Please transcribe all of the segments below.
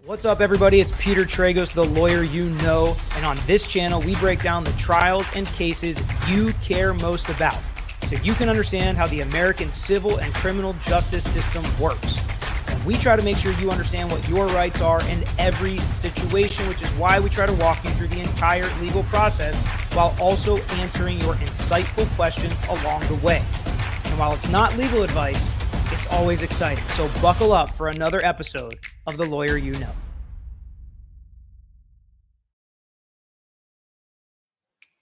What's up, everybody? It's Peter Tragos, the lawyer you know, and on this channel, we break down the trials and cases you care most about so you can understand how the American civil and criminal justice system works. And we try to make sure you understand what your rights are in every situation, which is why we try to walk you through the entire legal process while also answering your insightful questions along the way. And while it's not legal advice, it's always exciting. So buckle up for another episode of The Lawyer You Know.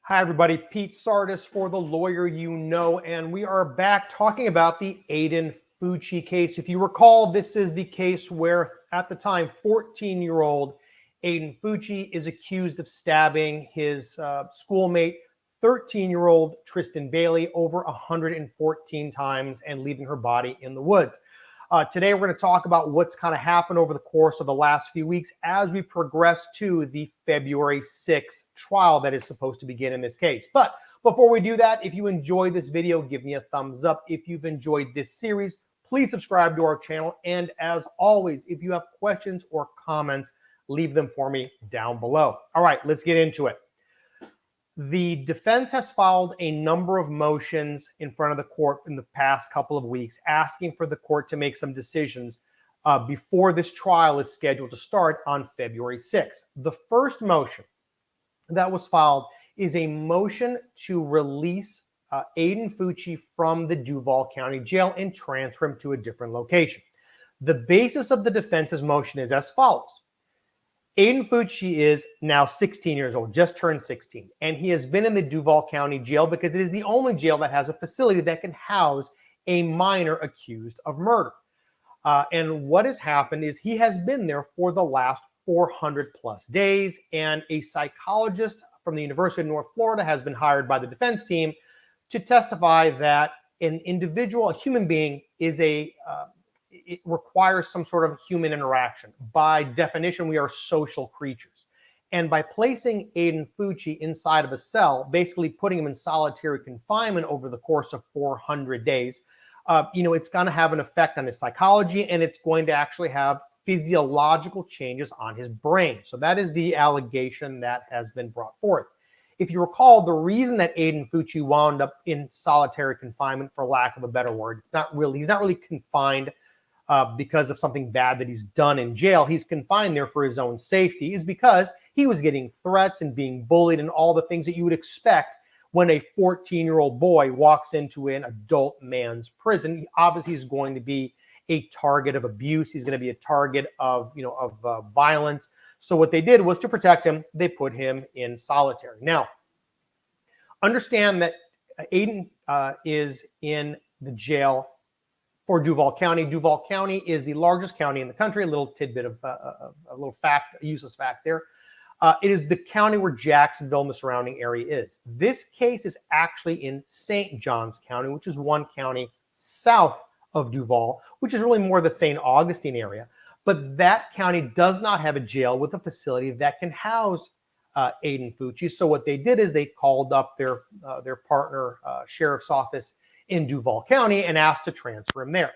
Hi, everybody. Pete Sardis for The Lawyer You Know, and we are back talking about the Aiden Fucci case. If you recall, this is the case where, at the time, 14-year-old Aiden Fucci is accused of stabbing his schoolmate, 13-year-old Tristan Bailey, over 114 times and leaving her body in the woods. Today, we're going to talk about what's kind of happened over the course of the last few weeks as we progress to the February 6th trial that is supposed to begin in this case. But before we do that, if you enjoyed this video, give me a thumbs up. If you've enjoyed this series, please subscribe to our channel. And as always, if you have questions or comments, leave them for me down below. All right, let's get into it. The defense has filed a number of motions in front of the court in the past couple of weeks, asking for the court to make some decisions before this trial is scheduled to start on February 6th. The first motion that was filed is a motion to release Aiden Fucci from the Duval County Jail and transfer him to a different location. The basis of the defense's motion is as follows. Aiden Fucci is now 16 years old, just turned 16, and he has been in the Duval County Jail because it is the only jail that has a facility that can house a minor accused of murder. And what has happened is he has been there for the last 400 plus days, and a psychologist from the University of North Florida has been hired by the defense team to testify that an individual, a human being, is it requires some sort of human interaction. By definition, we are social creatures. And by placing Aiden Fucci inside of a cell, basically putting him in solitary confinement over the course of 400 days, it's going to have an effect on his psychology, and it's going to actually have physiological changes on his brain. So that is the allegation that has been brought forth. If you recall, the reason that Aiden Fucci wound up in solitary confinement, for lack of a better word, he's not really confined because of something bad that he's done in jail. He's confined there for his own safety, is because he was getting threats and being bullied and all the things that you would expect when a 14-year-old boy walks into an adult man's prison. Obviously, he's going to be a target of abuse. He's going to be a target of violence. So what they did was, to protect him, they put him in solitary. Now, understand that Aiden is in the jail for Duval County. Duval County is the largest county in the country. A little tidbit of a little fact, a useless fact there. It is the county where Jacksonville and the surrounding area is. This case is actually in St. Johns County, which is one county south of Duval, which is really more the St. Augustine area. But that county does not have a jail with a facility that can house Aiden Fucci. So what they did is they called up their partner sheriff's office in Duval County and asked to transfer him there.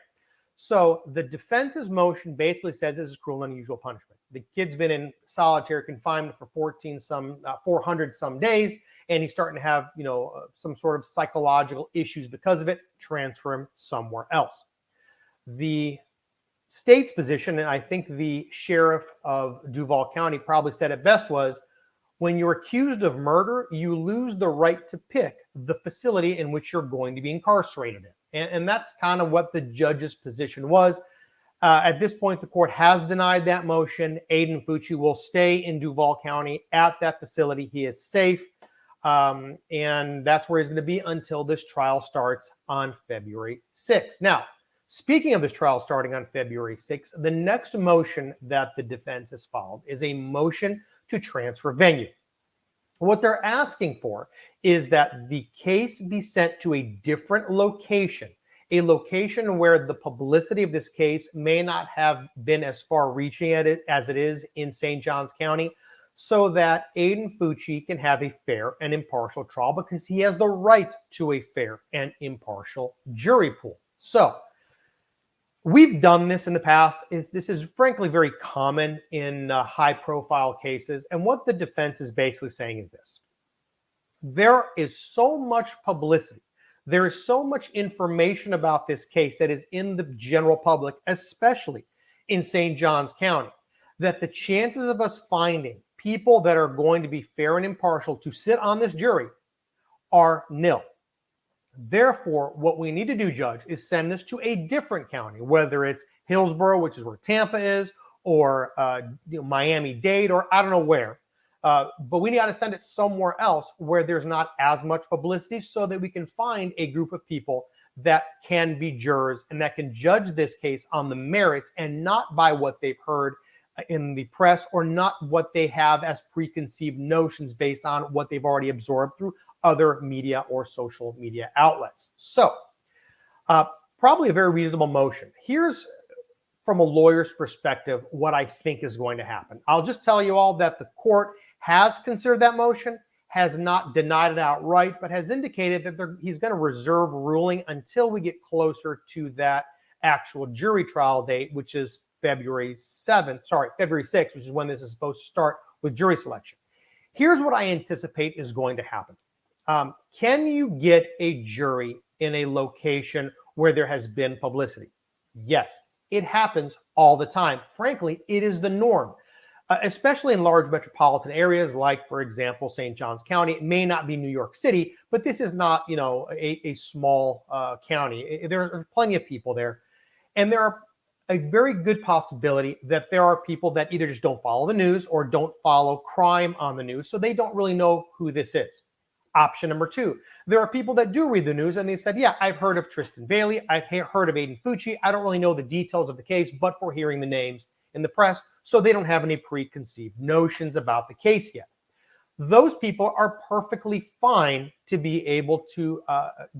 So the defense's motion basically says this is cruel and unusual punishment. The kid's been in solitary confinement for 400 some days, and he's starting to have, some sort of psychological issues because of it. Transfer him somewhere else. The state's position, and I think the sheriff of Duval County probably said it best, was, when you're accused of murder, you lose the right to pick the facility in which you're going to be incarcerated in. And that's kind of what the judge's position was. At this point, the court has denied that motion. Aiden Fucci will stay in Duval County at that facility. He is safe. And that's where he's going to be until this trial starts on February 6th. Now, speaking of this trial starting on February 6th, the next motion that the defense has filed is a motion to transfer venue. What they're asking for is that the case be sent to a different location, a location where the publicity of this case may not have been as far-reaching as it is in St. Johns County, so that Aiden Fucci can have a fair and impartial trial, because he has the right to a fair and impartial jury pool. So We've done this in the past. This is frankly very common in high-profile cases. And what the defense is basically saying is this. There is so much publicity. There is so much information about this case that is in the general public, especially in St. Johns County, that the chances of us finding people that are going to be fair and impartial to sit on this jury are nil. Therefore, what we need to do, Judge, is send this to a different county, whether it's Hillsborough, which is where Tampa is, or Miami-Dade, or I don't know where. But we got to send it somewhere else where there's not as much publicity so that we can find a group of people that can be jurors and that can judge this case on the merits and not by what they've heard in the press or not what they have as preconceived notions based on what they've already absorbed through other media or social media outlets. So probably a very reasonable motion. Here's, from a lawyer's perspective, what I think is going to happen. I'll just tell you all that the court has considered that motion, has not denied it outright, but has indicated that he's going to reserve ruling until we get closer to that actual jury trial date, which is February 6th, which is when this is supposed to start with jury selection. Here's what I anticipate is going to happen. Can you get a jury in a location where there has been publicity? Yes, it happens all the time. Frankly, it is the norm, especially in large metropolitan areas like, for example, St. Johns County. It may not be New York City, but this is not, a small county. There are plenty of people there. And there are a very good possibility that there are people that either just don't follow the news or don't follow crime on the news, so they don't really know who this is. Option number two, there are people that do read the news and they said, yeah, I've heard of Tristan Bailey. I've heard of Aiden Fucci. I don't really know the details of the case, but for hearing the names in the press, so they don't have any preconceived notions about the case yet. Those people are perfectly fine to be able to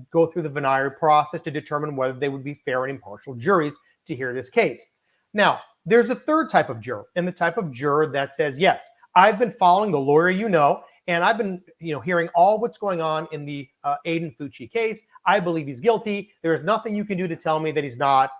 go through the venire process to determine whether they would be fair and impartial juries to hear this case. Now, there's a third type of juror, and the type of juror that says, yes, I've been following the lawyer and I've been, hearing all what's going on in the Aiden Fucci case. I believe he's guilty. There's nothing you can do to tell me that he's not.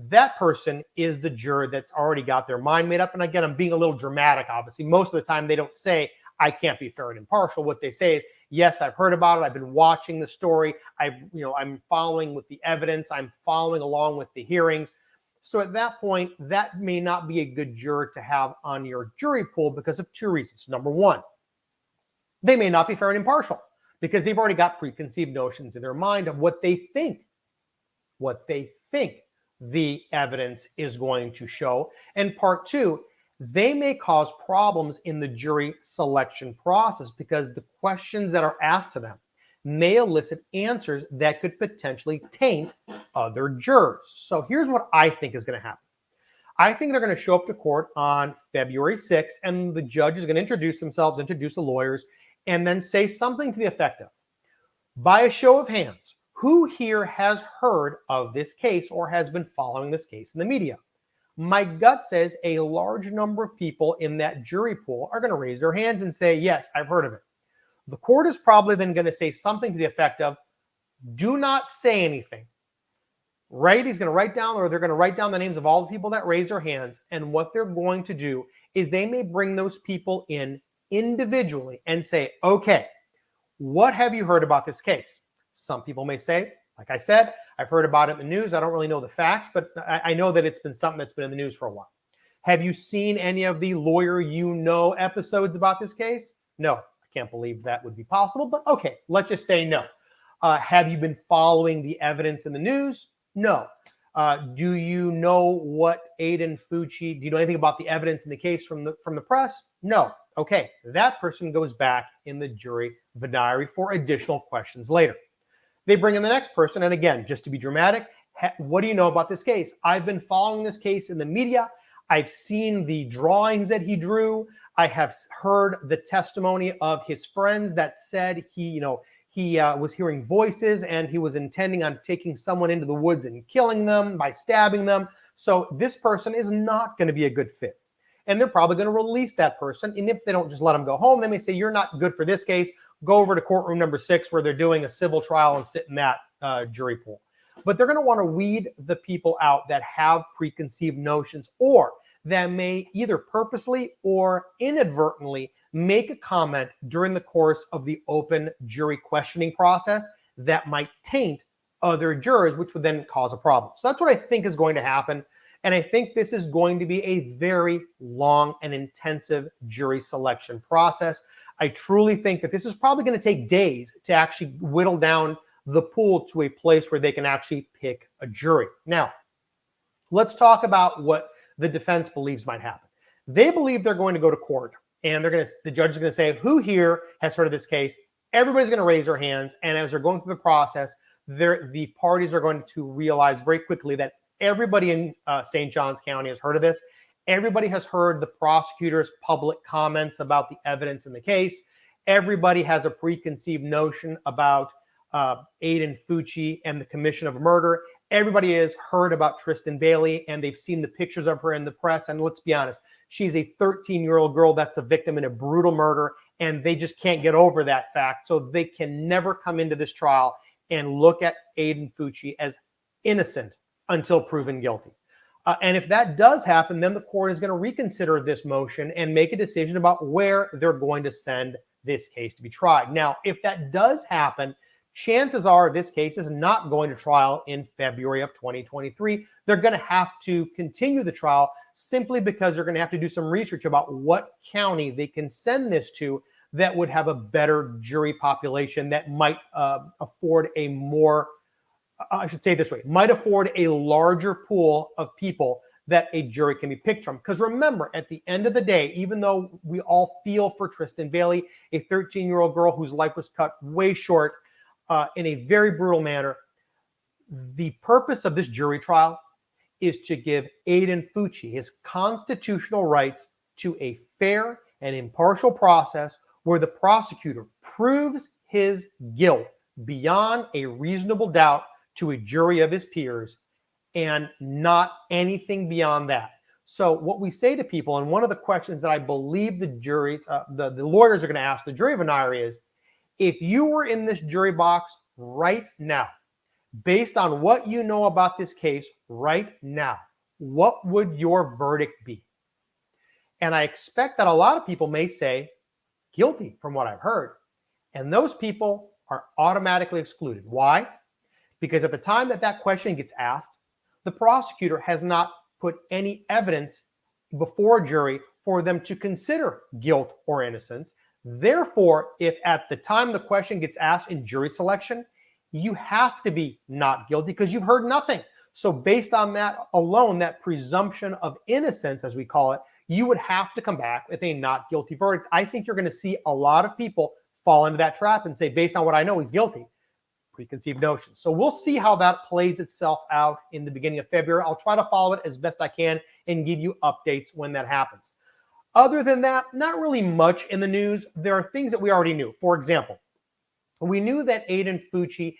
That person is the juror that's already got their mind made up. And again, I'm being a little dramatic, obviously. Most of the time, they don't say, I can't be fair and impartial. What they say is, yes, I've heard about it. I've been watching the story. I'm following with the evidence. I'm following along with the hearings. So at that point, that may not be a good juror to have on your jury pool because of two reasons. Number one, they may not be fair and impartial because they've already got preconceived notions in their mind of what they think the evidence is going to show. And part two, they may cause problems in the jury selection process because the questions that are asked to them may elicit answers that could potentially taint other jurors. So here's what I think is going to happen. I think they're going to show up to court on February 6th, and the judge is going to introduce themselves, introduce the lawyers, and then say something to the effect of, by a show of hands, who here has heard of this case or has been following this case in the media? My gut says a large number of people in that jury pool are going to raise their hands and say, yes, I've heard of it. The court is probably then going to say something to the effect of, do not say anything. Right? He's going to write down, or they're going to write down the names of all the people that raise their hands. And what they're going to do is they may bring those people in individually and say, okay, what have you heard about this case? Some people may say, like I said, I've heard about it in the news. I don't really know the facts, but I know that it's been something that's been in the news for a while. Have you seen any of the Lawyer episodes about this case? No, I can't believe that would be possible, but okay, let's just say no. Have you been following the evidence in the news? No. Do you know what Aiden Fucci, do you know anything about the evidence in the case from the press? No. Okay, that person goes back in the jury venire for additional questions later. They bring in the next person, and again, just to be dramatic, what do you know about this case? I've been following this case in the media. I've seen the drawings that he drew. I have heard the testimony of his friends that said he was hearing voices and he was intending on taking someone into the woods and killing them by stabbing them. So this person is not going to be a good fit. And they're probably going to release that person. And if they don't just let them go home, they may say, you're not good for this case. Go over to courtroom number 6 where they're doing a civil trial and sit in that jury pool. but they're going to want to weed the people out that have preconceived notions or that may either purposely or inadvertently make a comment during the course of the open jury questioning process that might taint other jurors, which would then cause a problem. So that's what I think is going to happen. And I think this is going to be a very long and intensive jury selection process. I truly think that this is probably going to take days to actually whittle down the pool to a place where they can actually pick a jury. Now, let's talk about what the defense believes might happen. They believe they're going to go to court and the judge is going to say, who here has heard of this case? Everybody's going to raise their hands. And as they're going through the process, the parties are going to realize very quickly that everybody in St. Johns County has heard of this. Everybody has heard the prosecutor's public comments about the evidence in the case. Everybody has a preconceived notion about Aiden Fucci and the commission of murder. Everybody has heard about Tristan Bailey and they've seen the pictures of her in the press. And let's be honest, she's a 13-year-old girl that's a victim in a brutal murder. And they just can't get over that fact. So they can never come into this trial and look at Aiden Fucci as innocent until proven guilty. And if that does happen, then the court is going to reconsider this motion and make a decision about where they're going to send this case to be tried. Now, if that does happen, chances are this case is not going to trial in February of 2023. They're going to have to continue the trial simply because they're going to have to do some research about what county they can send this to that would have a better jury population that might afford a more, I should say this way, might afford a larger pool of people that a jury can be picked from. Because remember, at the end of the day, even though we all feel for Tristan Bailey, a 13-year-old girl whose life was cut way short in a very brutal manner, the purpose of this jury trial is to give Aiden Fucci his constitutional rights to a fair and impartial process where the prosecutor proves his guilt beyond a reasonable doubt to a jury of his peers and not anything beyond that. So what we say to people, and one of the questions that I believe the juries, the lawyers are going to ask the jury of an ire is, if you were in this jury box right now, based on what you know about this case right now, what would your verdict be? And I expect that a lot of people may say guilty from what I've heard. And those people are automatically excluded. Why? Because at the time that that question gets asked, the prosecutor has not put any evidence before a jury for them to consider guilt or innocence. Therefore, if at the time the question gets asked in jury selection, you have to be not guilty because you've heard nothing. So based on that alone, that presumption of innocence, as we call it, you would have to come back with a not guilty verdict. I think you're going to see a lot of people fall into that trap and say, based on what I know, he's guilty. Preconceived notions. So we'll see how that plays itself out in the beginning of February. I'll try to follow it as best I can and give you updates when that happens. Other than that, not really much in the news. There are things that we already knew. For example, we knew that Aiden Fucci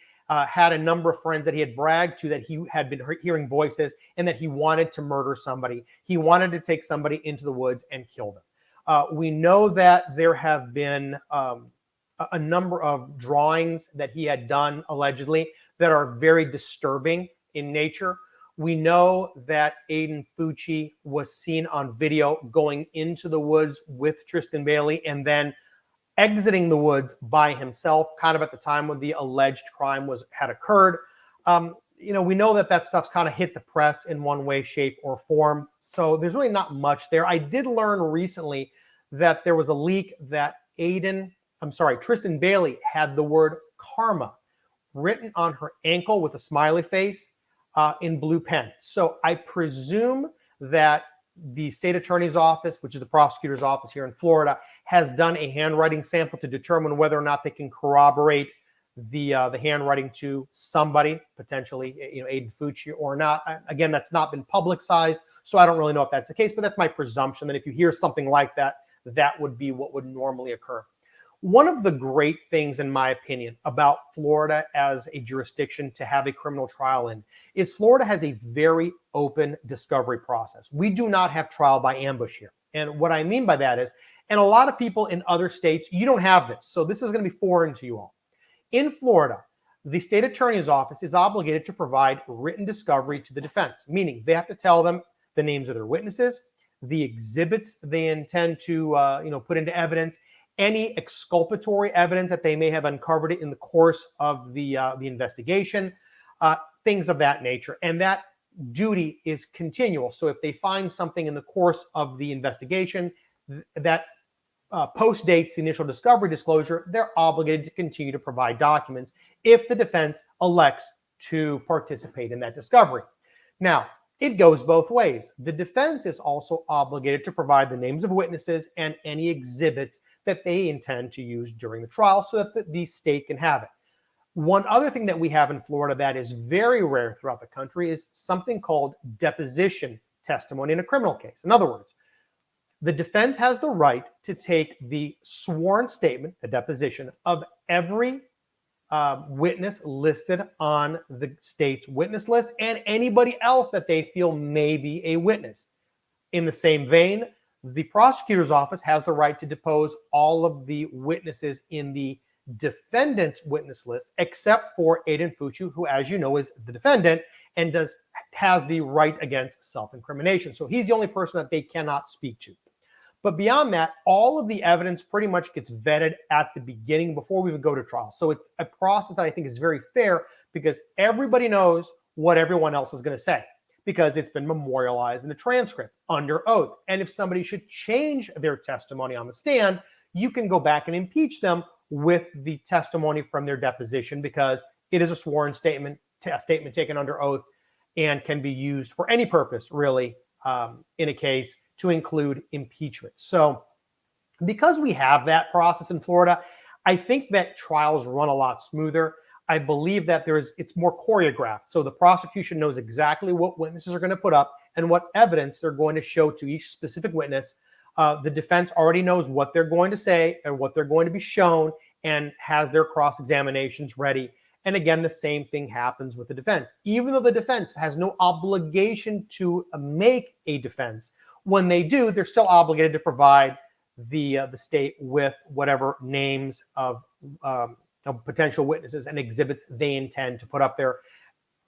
had a number of friends that he had bragged to that he had been hearing voices and that he wanted to murder somebody. He wanted to take somebody into the woods and kill them. We know that there have been a number of drawings that he had done allegedly that are very disturbing in nature. We know that Aiden Fucci was seen on video going into the woods with Tristan Bailey and then exiting the woods by himself, kind of at the time when the alleged crime had occurred. We know that that stuff's kind of hit the press in one way, shape, or form. So there's really not much there. I did learn recently that there was a leak that Tristan Bailey had the word karma written on her ankle with a smiley face in blue pen. So I presume that the state attorney's office, which is the prosecutor's office here in Florida, has done a handwriting sample to determine whether or not they can corroborate the handwriting to somebody, potentially Aiden Fucci or not. Again, that's not been publicized, so I don't really know if that's the case, but that's my presumption that if you hear something like that, that would be what would normally occur. One of the great things, in my opinion, about Florida as a jurisdiction to have a criminal trial in is Florida has a very open discovery process. We do not have trial by ambush here. And what I mean by that is, and a lot of people in other states, you don't have this. So this is going to be foreign to you all. In Florida, the state attorney's office is obligated to provide written discovery to the defense, meaning they have to tell them the names of their witnesses, the exhibits they intend to put into evidence, any exculpatory evidence that they may have uncovered in the course of the investigation, things of that nature. And that duty is continual. So if they find something in the course of the investigation that postdates the initial discovery disclosure, they're obligated to continue to provide documents if the defense elects to participate in that discovery. Now, it goes both ways. The defense is also obligated to provide the names of witnesses and any exhibits that they intend to use during the trial so that the state can have it. One other thing that we have in Florida that is very rare throughout the country is something called deposition testimony in a criminal case. In other words, the defense has the right to take the sworn statement, the deposition, of every witness listed on the state's witness list and anybody else that they feel may be a witness. In the same vein, the prosecutor's office has the right to depose all of the witnesses in the defendant's witness list, except for Aiden Fucci, who, as you know, is the defendant and has the right against self-incrimination. So he's the only person that they cannot speak to. But beyond that, all of the evidence pretty much gets vetted at the beginning before we would go to trial. So it's a process that I think is very fair because everybody knows what everyone else is going to say because it's been memorialized in a transcript under oath. And if somebody should change their testimony on the stand, you can go back and impeach them with the testimony from their deposition because it is a sworn statement, a statement taken under oath, and can be used for any purpose, really, in a case to include impeachment. So because we have that process in Florida, I think that trials run a lot smoother. I believe that it's more choreographed. So the prosecution knows exactly what witnesses are going to put up and what evidence they're going to show to each specific witness. The defense already knows what they're going to say and what they're going to be shown and has their cross-examinations ready. And again, the same thing happens with the defense. Even though the defense has no obligation to make a defense, when they do, they're still obligated to provide the state with whatever names of potential witnesses and exhibits they intend to put up there.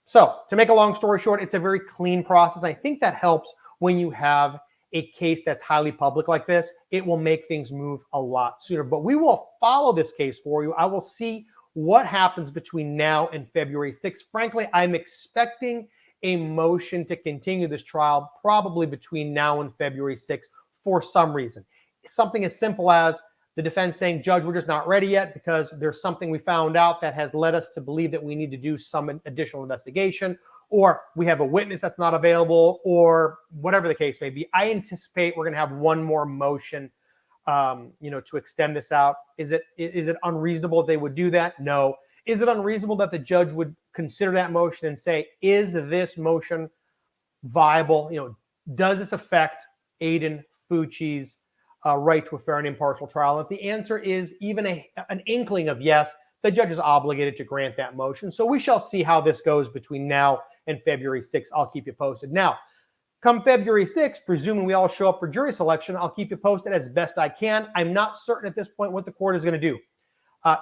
So to make a long story short, it's a very clean process. I think that helps when you have a case that's highly public like this. It will make things move a lot sooner. But we will follow this case for you. I will see what happens between now and February 6th. Frankly, I'm expecting a motion to continue this trial probably between now and February 6th for some reason. Something as simple as the defense saying, Judge, we're just not ready yet because there's something we found out that has led us to believe that we need to do some additional investigation, or we have a witness that's not available, or whatever the case may be. I anticipate we're going to have one more motion to extend this out. Is it unreasonable they would do that? No. Is it unreasonable that the judge would consider that motion and say, is this motion viable? Does this affect Aiden Fucci's right to a fair and impartial trial? If the answer is even an inkling of yes, the judge is obligated to grant that motion. So we shall see how this goes between now and February 6th. I'll keep you posted. Now, come February 6th, presuming we all show up for jury selection, I'll keep you posted as best I can. I'm not certain at this point what the court is going to do.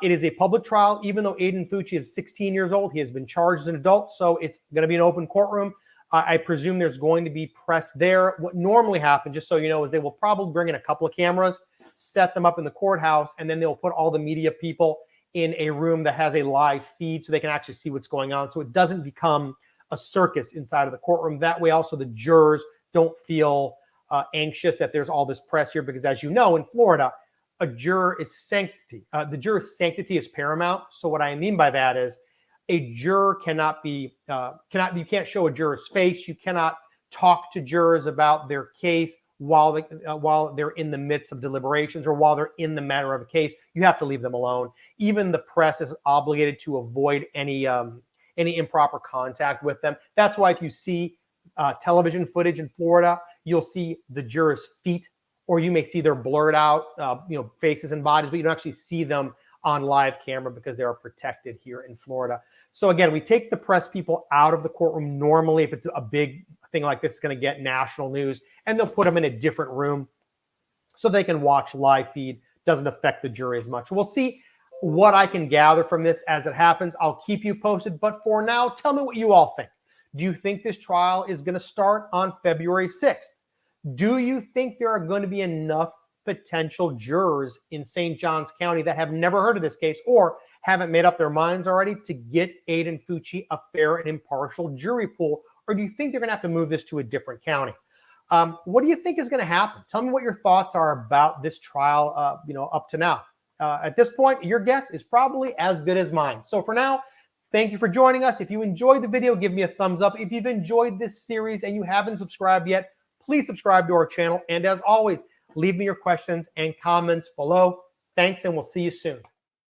It is a public trial. Even though Aiden Fucci is 16 years old, he has been charged as an adult, so it's going to be an open courtroom. I presume there's going to be press there. What normally happens, just so you know, is they will probably bring in a couple of cameras, set them up in the courthouse, and then they'll put all the media people in a room that has a live feed so they can actually see what's going on. So it doesn't become a circus inside of the courtroom. That way also the jurors don't feel anxious that there's all this press here, because as you know, in Florida, a juror is sanctity. The juror's sanctity is paramount. So what I mean by that is a juror you can't show a juror's face. You cannot talk to jurors about their case while they're in the midst of deliberations or while they're in the matter of a case. You have to leave them alone. Even the press is obligated to avoid any improper contact with them. That's why if you see television footage in Florida, you'll see the jurors' feet, or you may see their blurred out faces and bodies, but you don't actually see them on live camera because they are protected here in Florida. So again, we take the press people out of the courtroom normally if it's a big thing like this is going to get national news, and they'll put them in a different room so they can watch live feed. Doesn't affect the jury as much. We'll see what I can gather from this as it happens. I'll keep you posted. But for now, tell me what you all think. Do you think this trial is going to start on February 6th? Do you think there are going to be enough potential jurors in St. Johns County that have never heard of this case or haven't made up their minds already to get Aiden Fucci a fair and impartial jury pool? Or do you think they're going to have to move this to a different county? What do you think is going to happen? Tell me what your thoughts are about this trial, up to now. At this point, your guess is probably as good as mine. So for now, thank you for joining us. If you enjoyed the video, give me a thumbs up. If you've enjoyed this series and you haven't subscribed yet, please subscribe to our channel. And as always, leave me your questions and comments below. Thanks, and we'll see you soon.